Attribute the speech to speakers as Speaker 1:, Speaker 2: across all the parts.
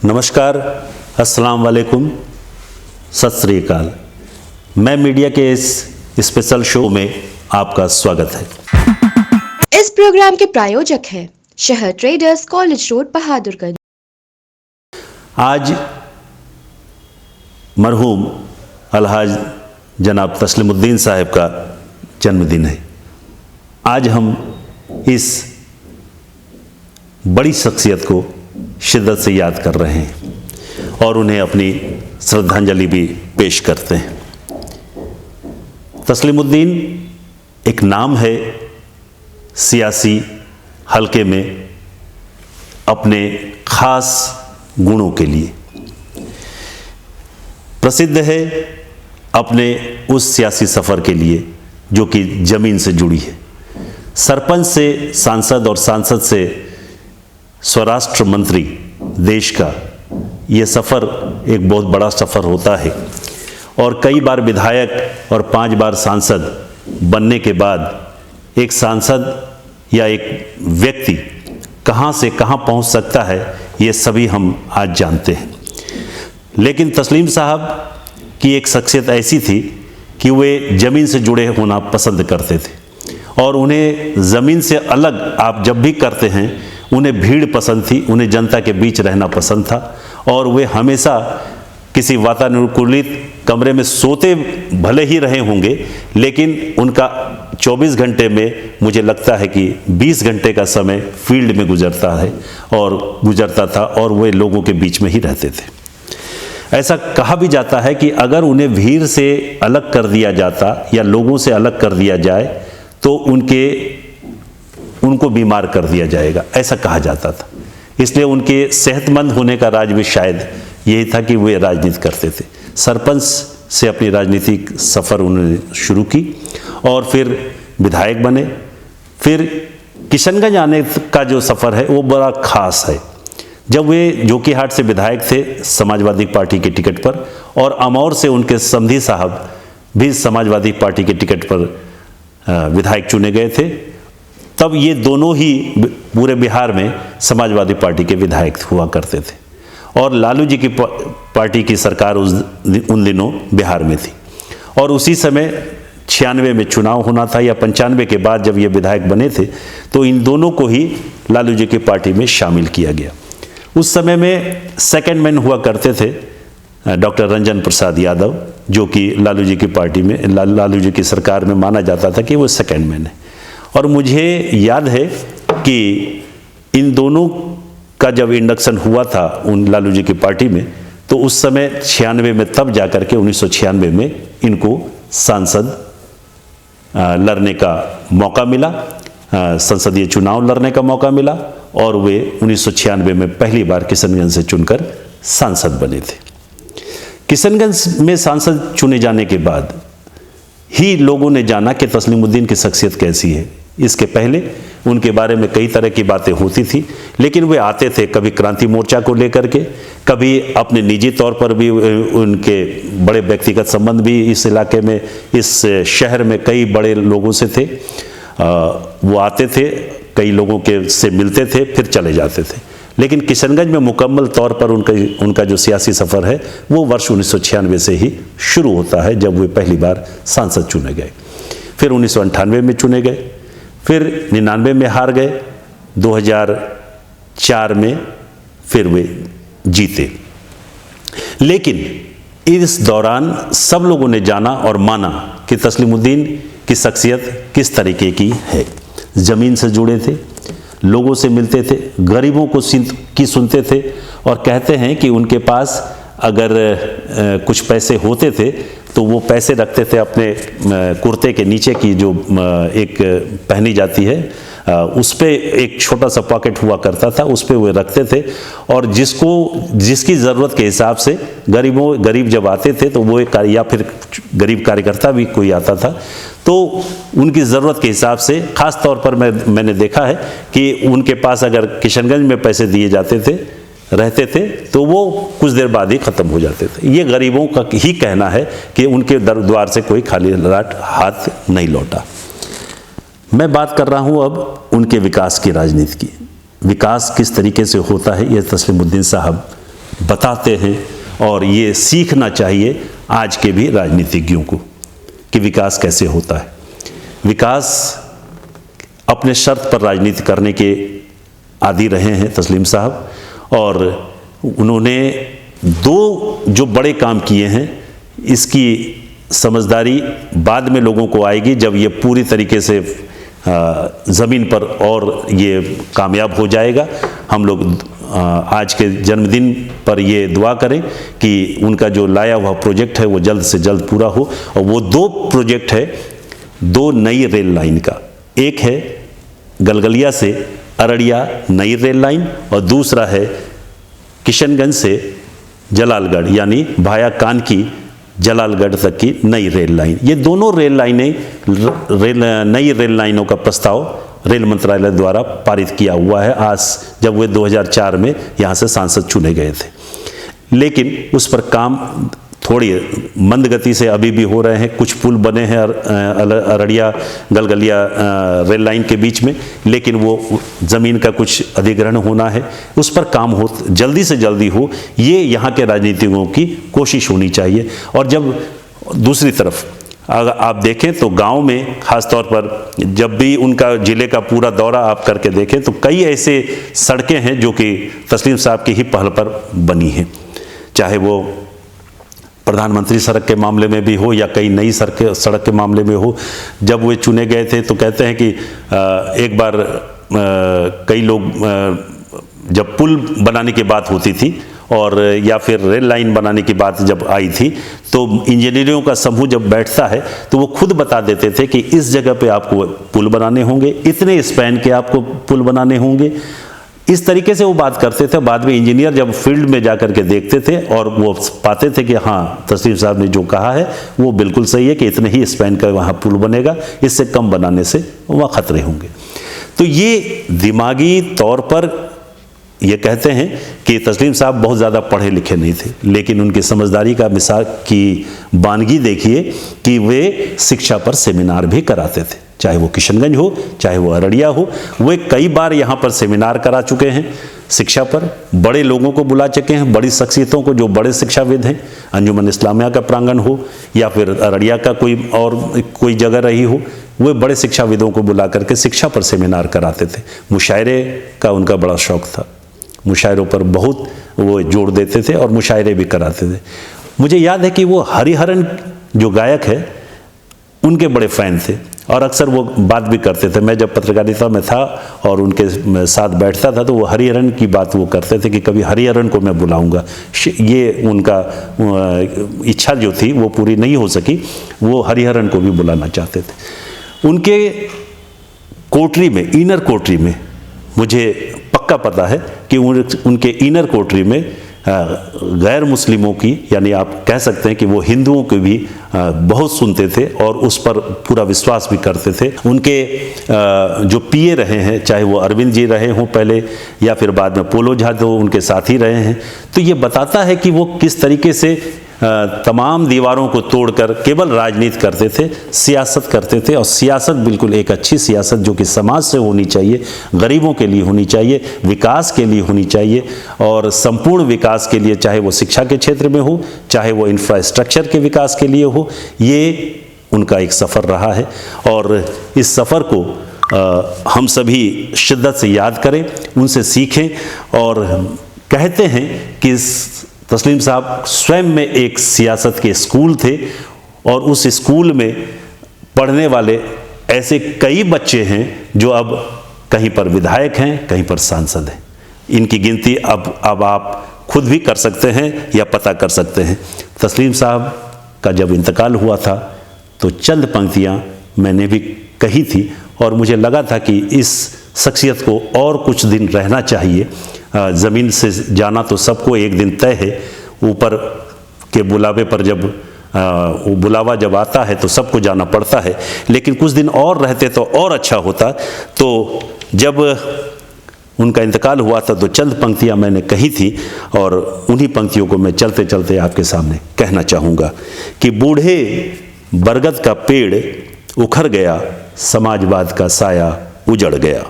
Speaker 1: नमस्कार, अस्सलाम वालेकुम, सत श्री अकाल। मैं मीडिया के इस स्पेशल शो में आपका स्वागत है।
Speaker 2: इस प्रोग्राम के प्रायोजक हैं शहर ट्रेडर्स, कॉलेज रोड, बहादुरगंज।
Speaker 1: आज मरहूम अलहाज जनाब तस्लीमुद्दीन साहब का जन्मदिन है। आज हम इस बड़ी शख्सियत को शिद्दत से याद कर रहे हैं और उन्हें अपनी श्रद्धांजलि भी पेश करते हैं। तस्लीमुद्दीन एक नाम है सियासी हलके में अपने खास गुणों के लिए प्रसिद्ध है, अपने उस सियासी सफ़र के लिए जो कि ज़मीन से जुड़ी है। सरपंच से सांसद और सांसद से स्वराष्ट्र मंत्री देश का ये सफ़र एक बहुत बड़ा सफ़र होता है और कई बार विधायक और 5 बार सांसद बनने के बाद एक सांसद या एक व्यक्ति कहाँ से कहाँ पहुँच सकता है, ये सभी हम आज जानते हैं। लेकिन तस्लीम साहब की एक शख्सियत ऐसी थी कि वे ज़मीन से जुड़े होना पसंद करते थे और उन्हें ज़मीन से अलग आप जब भी करते हैं, उन्हें भीड़ पसंद थी, उन्हें जनता के बीच रहना पसंद था और वे हमेशा किसी वातानुकूलित कमरे में सोते भले ही रहे होंगे, लेकिन उनका 24 घंटे में मुझे लगता है कि 20 घंटे का समय फील्ड में गुजरता था और वे लोगों के बीच में ही रहते थे। ऐसा कहा भी जाता है कि अगर उन्हें भीड़ से अलग कर दिया जाता या लोगों से अलग कर दिया जाए तो उनको बीमार कर दिया जाएगा, ऐसा कहा जाता था। इसलिए उनके सेहतमंद होने का राज भी शायद यही था कि वे राजनीति करते थे। सरपंच से अपनी राजनीतिक सफ़र उन्होंने शुरू की और फिर विधायक बने। फिर किशनगंज आने का जो सफ़र है वो बड़ा ख़ास है। जब वे जोकीहाट से विधायक थे समाजवादी पार्टी के टिकट पर और अमौर से उनके समधी साहब भी समाजवादी पार्टी के टिकट पर विधायक चुने गए थे, तब ये दोनों ही पूरे बिहार में समाजवादी पार्टी के विधायक हुआ करते थे और लालू जी की पार्टी की सरकार उन दिनों बिहार में थी और उसी समय 96 में चुनाव होना था या 95 के बाद जब ये विधायक बने थे तो इन दोनों को ही लालू जी की पार्टी में शामिल किया गया। उस समय में सेकंड मैन हुआ करते थे डॉक्टर रंजन प्रसाद यादव, जो कि लालू जी की पार्टी में लालू जी की सरकार में माना जाता था कि वो सेकंड मैन है। और मुझे याद है कि इन दोनों का जब इंडक्शन हुआ था उन लालू जी की पार्टी में, तो उस समय 96 में तब जाकर के 1996 में इनको सांसद लड़ने का मौका मिला, संसदीय चुनाव लड़ने का मौका मिला और वे 1996 में पहली बार किशनगंज से चुनकर सांसद बने थे। किशनगंज में सांसद चुने जाने के बाद ही लोगों ने जाना कि तस्लीमुद्दीन की शख्सियत कैसी है। इसके पहले उनके बारे में कई तरह की बातें होती थी, लेकिन वे आते थे कभी क्रांति मोर्चा को लेकर के, कभी अपने निजी तौर पर भी उनके बड़े व्यक्तिगत संबंध भी इस इलाके में, इस शहर में कई बड़े लोगों से थे। वो आते थे, कई लोगों के से मिलते थे, फिर चले जाते थे। लेकिन किशनगंज में मुकम्मल तौर पर उनका जो सियासी सफ़र है वो वर्ष 1996 से ही शुरू होता है, जब वे पहली बार सांसद चुने गए। फिर 1998 में चुने गए, फिर 99 में हार गए, 2004 में फिर वे जीते। लेकिन इस दौरान सब लोगों ने जाना और माना कि तस्लीमुद्दीन की शख्सियत किस तरीके की है। ज़मीन से जुड़े थे, लोगों से मिलते थे, गरीबों को सुनते थे और कहते हैं कि उनके पास अगर कुछ पैसे होते थे तो वो पैसे रखते थे अपने कुर्ते के नीचे की जो एक पहनी जाती है उस पे एक छोटा सा पॉकेट हुआ करता था, उस पे वो रखते थे और जिसकी ज़रूरत के हिसाब से गरीब जब आते थे तो वो या फिर गरीब कार्यकर्ता भी कोई आता था तो उनकी ज़रूरत के हिसाब से, ख़ास तौर पर मैंने देखा है कि उनके पास अगर किशनगंज में पैसे दिए जाते थे रहते थे तो वो कुछ देर बाद ही ख़त्म हो जाते थे। ये गरीबों का ही कहना है कि उनके द्वार से कोई खाली हाथ नहीं लौटा। मैं बात कर रहा हूँ अब उनके विकास की राजनीति की। विकास किस तरीके से होता है ये तस्लीमुद्दीन साहब बताते हैं और ये सीखना चाहिए आज के भी राजनीतिज्ञों को कि विकास कैसे होता है। विकास अपने शर्त पर राजनीति करने के आदी रहे हैं तस्लीम साहब, और उन्होंने दो जो बड़े काम किए हैं इसकी समझदारी बाद में लोगों को आएगी जब ये पूरी तरीके से ज़मीन पर और ये कामयाब हो जाएगा। हम लोग आज के जन्मदिन पर ये दुआ करें कि उनका जो लाया हुआ प्रोजेक्ट है वो जल्द से जल्द पूरा हो। और वो दो प्रोजेक्ट है, दो नई रेल लाइन का, एक है गलगलिया से अररिया नई रेल लाइन और दूसरा है किशनगंज से जलालगढ़ यानी भाया कानकी जलालगढ़ तक की नई रेल लाइन। ये दोनों नई रेल लाइनों का प्रस्ताव रेल मंत्रालय द्वारा पारित किया हुआ है आज, जब वे 2004 में यहाँ से सांसद चुने गए थे। लेकिन उस पर काम थोड़ी मंद गति से अभी भी हो रहे हैं। कुछ पुल बने हैं अररिया गलगलिया रेल लाइन के बीच में, लेकिन वो ज़मीन का कुछ अधिग्रहण होना है, उस पर काम हो जल्दी से जल्दी हो, ये यहाँ के राजनीतिकों की कोशिश होनी चाहिए। और जब दूसरी तरफ अगर आप देखें तो गांव में ख़ास तौर पर जब भी उनका ज़िले का पूरा दौरा आप करके देखें तो कई ऐसे सड़कें हैं जो कि तस्लीम साहब की ही पहल पर बनी हैं, चाहे वो प्रधानमंत्री सड़क के मामले में भी हो या कई नई सड़क के मामले में हो। जब वे चुने गए थे तो कहते हैं कि एक बार कई लोग जब पुल बनाने की बात होती थी और या फिर रेल लाइन बनाने की बात जब आई थी तो इंजीनियरों का समूह जब बैठता है तो वो खुद बता देते थे कि इस जगह पे आपको पुल बनाने होंगे, इतने स्पैन के आपको पुल बनाने होंगे। इस तरीके से वो बात करते थे। बाद में इंजीनियर जब फील्ड में जाकर के देखते थे और वो पाते थे कि हाँ तस्लीम साहब ने जो कहा है वो बिल्कुल सही है कि इतने ही स्पैन का वहाँ पुल बनेगा, इससे कम बनाने से वहाँ खतरे होंगे। तो ये दिमागी तौर पर ये कहते हैं कि तस्लीम साहब बहुत ज़्यादा पढ़े लिखे नहीं थे, लेकिन उनकी समझदारी का मिसाल की बानगी देखिए कि वे शिक्षा पर सेमिनार भी कराते थे, चाहे वो किशनगंज हो चाहे वो अररिया हो। वे कई बार यहाँ पर सेमिनार करा चुके हैं शिक्षा पर, बड़े लोगों को बुला चुके हैं, बड़ी शख्सियतों को जो बड़े शिक्षाविद हैं, अंजुमन इस्लामिया का प्रांगण हो या फिर अररिया का कोई जगह रही हो, वे बड़े शिक्षाविदों को बुला करके शिक्षा पर सेमिनार कराते थे। मुशायरे का उनका बड़ा शौक़ था, मुशायरों पर बहुत वो जोर देते थे और मुशायरे भी कराते थे। मुझे याद है कि वो हरिहरन जो गायक है उनके बड़े फ़ैन थे और अक्सर वो बात भी करते थे। मैं जब पत्रकारिता में था और उनके साथ बैठता था तो वो हरिहरन की बात वो करते थे कि कभी हरिहरन को मैं बुलाऊंगा। ये उनका इच्छा जो थी वो पूरी नहीं हो सकी, वो हरिहरन को भी बुलाना चाहते थे। उनके कोठरी में, इनर कोठरी में, मुझे पक्का पता है कि उनके इनर कोठरी में गैर मुस्लिमों की, यानी आप कह सकते हैं कि वो हिंदुओं को भी बहुत सुनते थे और उस पर पूरा विश्वास भी करते थे। उनके जो पीए रहे हैं, चाहे वो अरविंद जी रहे हों पहले या फिर बाद में पोलो झा तो उनके साथ ही रहे हैं, तो ये बताता है कि वो किस तरीके से तमाम दीवारों को तोड़कर केवल राजनीति करते थे, सियासत करते थे। और सियासत बिल्कुल एक अच्छी सियासत जो कि समाज से होनी चाहिए, गरीबों के लिए होनी चाहिए, विकास के लिए होनी चाहिए और संपूर्ण विकास के लिए, चाहे वो शिक्षा के क्षेत्र में हो, चाहे वो इंफ्रास्ट्रक्चर के विकास के लिए हो, ये उनका एक सफ़र रहा है। और इस सफ़र को हम सभी शिद्दत से याद करें, उनसे सीखें। और कहते हैं कि तस्लीम साहब स्वयं में एक सियासत के स्कूल थे और उस स्कूल में पढ़ने वाले ऐसे कई बच्चे हैं जो अब कहीं पर विधायक हैं, कहीं पर सांसद हैं। इनकी गिनती अब आप खुद भी कर सकते हैं या पता कर सकते हैं। तस्लीम साहब का जब इंतकाल हुआ था तो चंद पंक्तियां मैंने भी कही थी और मुझे लगा था कि इस शख्सियत को और कुछ दिन रहना चाहिए। ज़मीन से जाना तो सबको एक दिन तय है, ऊपर के बुलावे पर जब वो बुलावा जब आता है तो सबको जाना पड़ता है, लेकिन कुछ दिन और रहते तो और अच्छा होता। तो जब उनका इंतकाल हुआ था तो चंद पंक्तियां मैंने कही थी और उन्हीं पंक्तियों को मैं चलते चलते आपके सामने कहना चाहूँगा कि बूढ़े बरगद का पेड़ उखड़ गया, समाजवाद का साया उजड़ गया।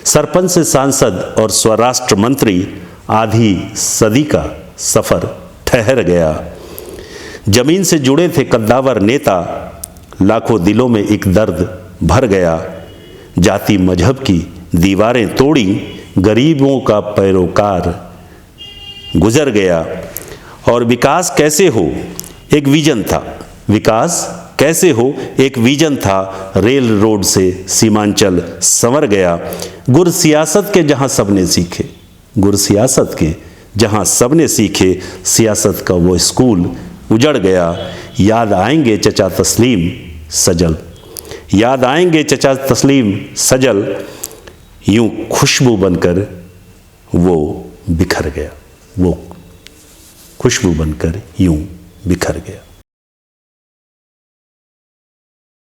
Speaker 1: सरपंच से सांसद और स्वराष्ट्र मंत्री आधी सदी का सफ़र ठहर गया। जमीन से जुड़े थे कद्दावर नेता, लाखों दिलों में एक दर्द भर गया। जाति मजहब की दीवारें तोड़ी, गरीबों का पैरोकार गुजर गया। और विकास कैसे हो एक विजन था, विकास कैसे हो एक विजन था। रेल रोड से सीमांचल संवर गया। गुर सियासत के जहां सबने सीखे, गुर सियासत के जहां सबने सीखे, सियासत का वो स्कूल उजड़ गया। याद आएंगे चचा तस्लीम सजल, याद आएंगे चचा तस्लीम सजल, यूं खुशबू बनकर वो बिखर गया, वो खुशबू बनकर यूं बिखर गया।